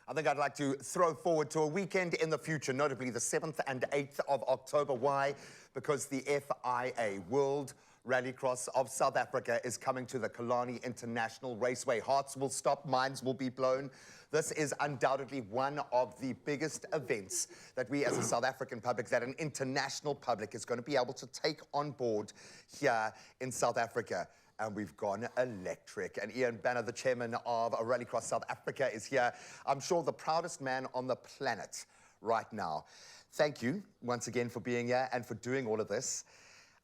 I think I'd like to throw forward to a weekend in the future, notably the 7th and 8th of October. Why? Because the FIA, World Rallycross of South Africa, is coming to the Killarney International Raceway. Hearts will stop, minds will be blown. This is undoubtedly one of the biggest events that we as a South African public, that an international public is going to be able to take on board here in South Africa. And we've gone electric. And Ian Banner, the chairman of Rallycross South Africa, is here. I'm sure the proudest man on the planet right now. Thank you once again for being here and for doing all of this.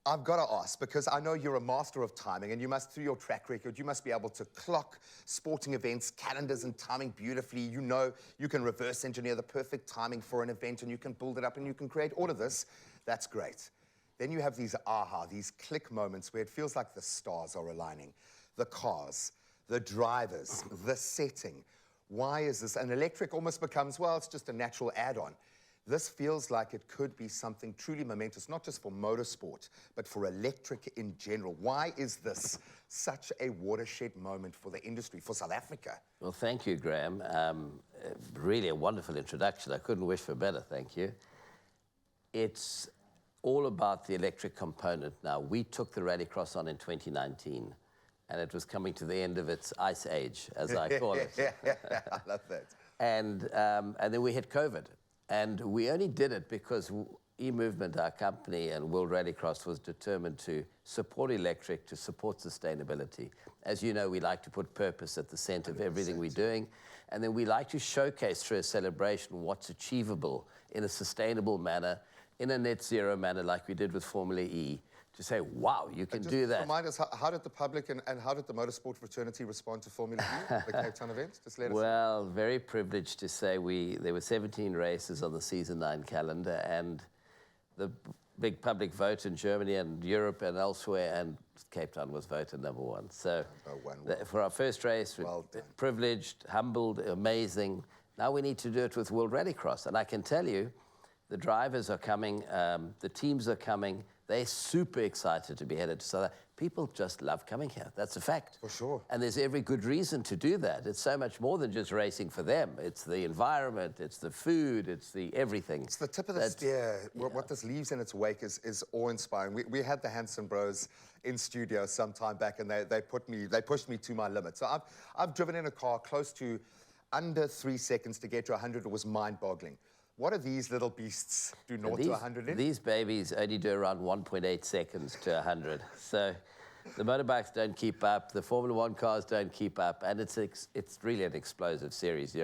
I've got to ask, because I know you're a master of timing, and you must, through your track record, you must be able to clock sporting events, calendars, and timing beautifully. You know you can reverse engineer the perfect timing for an event, and you can build it up, and you can create all of this. That's great. Then you have these aha, these click moments where it feels like the stars are aligning. The cars, the drivers, the setting. Why is this? And electric almost becomes, well, it's just a natural add-on. This feels like it could be something truly momentous, not just for motorsport, but for electric in general. Why is this such a watershed moment for the industry, for South Africa? Well, thank you, Graham. Really a wonderful introduction. I couldn't wish for better, thank you. It's all about the electric component now. We took the Rallycross on in 2019, and it was coming to the end of its ice age, as I call it. I love that. And then we hit COVID. And we only did it because eMovement, our company, and World Rallycross was determined to support electric, to support sustainability. As you know, we like to put purpose at the center of everything we're doing. And then we like to showcase through a celebration what's achievable in a sustainable manner, in a net zero manner like we did with Formula E, to say, wow, you can do that. Remind us, how did the public and how did the motorsport fraternity respond to Formula E, the Cape Town event? Just let us know. Well, very privileged to say there were 17 races on the Season 9 calendar, and the big public vote in Germany and Europe and elsewhere, and Cape Town was voted #1. So for our first race, well privileged, humbled, amazing. Now we need to do it with World Rallycross. And I can tell you, the drivers are coming, the teams are coming. They're super excited to be headed to South Africa. People just love coming here. That's a fact. For sure. And there's every good reason to do that. It's so much more than just racing for them. It's the environment, it's the food, it's the everything. It's the tip of the spear. Yeah. What this leaves in its wake is awe-inspiring. We had the Hanson Bros in studio some time back, and they pushed me to my limit. So I've driven in a car close to under 3 seconds to get to 100. It was mind-boggling. What do these little beasts do 0 to 100 in? These babies only do around 1.8 seconds to 100. So the motorbikes don't keep up, the Formula One cars don't keep up, and it's really an explosive series.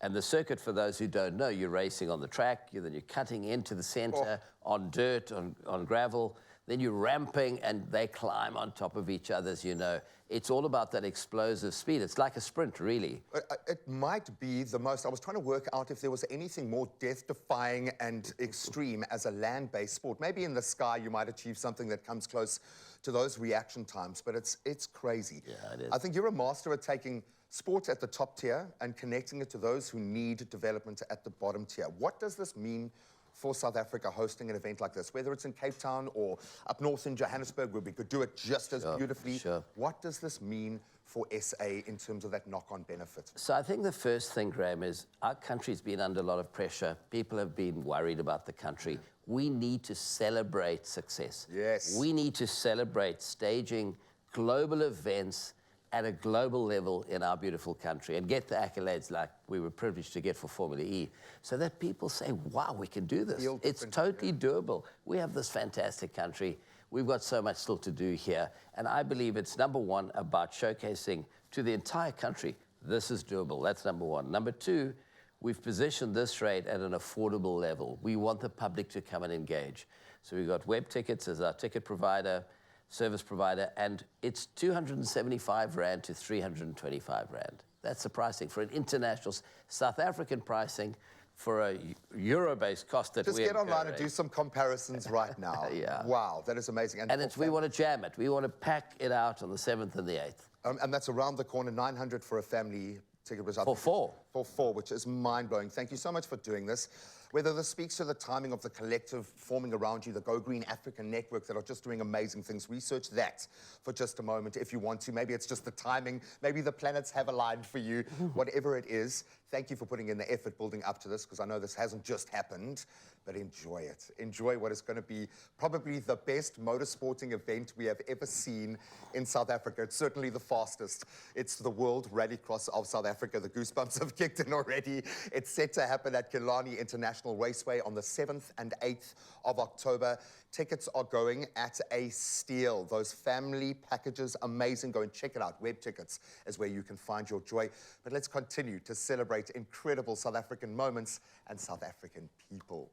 And the circuit, for those who don't know, you're racing on the track, then you're cutting into the center, on dirt, on gravel, then you're ramping, and they climb on top of each other, as you know. It's all about that explosive speed. It's like a sprint, really. It might be the most. I was trying to work out if there was anything more death-defying and extreme as a land-based sport. Maybe in the sky you might achieve something that comes close to those reaction times, but it's crazy. Yeah, it is. I think you're a master at taking sport at the top tier and connecting it to those who need development at the bottom tier. What does this mean for South Africa hosting an event like this, whether it's in Cape Town or up north in Johannesburg, where we could do it just as beautifully? Sure. What does this mean for SA in terms of that knock-on benefit? So I think the first thing, Graham, is our country's been under a lot of pressure. People have been worried about the country. We need to celebrate success. Yes. We need to celebrate staging global events at a global level in our beautiful country and get the accolades like we were privileged to get for Formula E, so that people say, wow, we can do this. It's totally doable. We have this fantastic country. We've got so much still to do here. And I believe it's #1 about showcasing to the entire country, this is doable. That's #1. #2, we've positioned this rate at an affordable level. We want the public to come and engage. So we've got Web Tickets as our ticket provider, service provider, and it's 275 Rand to 325 Rand. That's the pricing for an international, South African pricing for a Euro-based cost that Just get online and do some comparisons right now. Yeah. Wow, that is amazing. And we want to jam it. We want to pack it out on the 7th and the 8th. And that's around the corner, 900 for a family ticket. For four. For four, which is mind-blowing. Thank you so much for doing this. Whether this speaks to the timing of the collective forming around you, the Go Green African Network that are just doing amazing things, research that for just a moment if you want to. Maybe it's just the timing. Maybe the planets have aligned for you. Whatever it is, Thank you for putting in the effort building up to this, because I know this hasn't just happened, but enjoy it. Enjoy what is going to be probably the best motorsporting event we have ever seen in South Africa. It's certainly the fastest. It's the World Rallycross of South Africa. The goosebumps have kicked in already. It's set to happen at Killarney International Raceway on the 7th and 8th of October. Tickets are going at a steal. Those family packages, amazing. Go and check it out. Web Tickets is where you can find your joy. But let's continue to celebrate incredible South African moments and South African people.